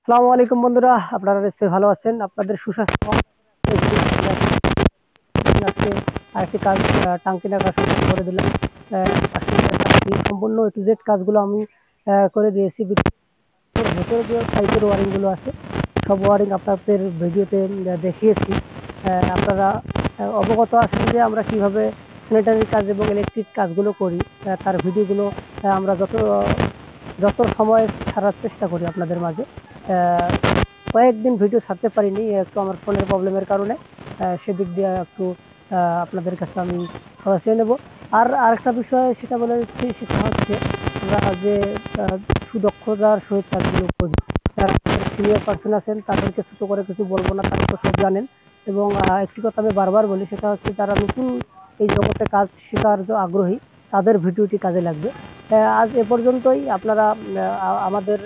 আসসালামু আলাইকুম বন্ধুরা, আপনারা নিশ্চয়ই ভালো আছেন। আপনাদের সুস্বাস্থ্য আজকে আরেকটি কাজ টাঙ্কি নাকা সম্পন্ন করে দিলাম। আসলে টাঙ্কি সম্পূর্ণ এ টু জেড কাজগুলো আমি করে দিয়েছি। ভেতরে যে পাইপের ওয়ারিং গুলো আছে সব ওয়ারিং আপনাদের ভিডিওতে দেখিয়েছি। আপনারা অবগত আছেন যে আমরা কিভাবে স্যানিটারি কাজ এবং ইলেকট্রিক কাজগুলো করি। তার ভিডিওগুলো আমরা যত যত সময় ছাড়ার চেষ্টা করি আপনাদের মাঝে। আহ, কয়েকদিন ভিডিও ছাড়তে পারিনি, একটু আমার ফোনের প্রবলেমের কারণে। সেদিক দিয়ে একটু আপনাদের কাছে আমি ক্ষমা চেয়ে নেব। আর আরেকটা বিষয় সেটা বলে দিচ্ছি, সেটা হচ্ছে আমরা যে আহ, সুদক্ষতার সহিত কাজগুলো করি, যারা সিনিয়র পার্সন আছেন তাদেরকে ছোট করে কিছু বলবো না, তারা তো সব জানেন। এবং একটি কথা আমি বারবার বলি, সেটা হচ্ছে যারা নতুন এই জগতে কাজ শেখার যে আগ্রহী, তাদের ভিডিওটি কাজে লাগবে। আজ এ পর্যন্তই। আপনারা আমাদের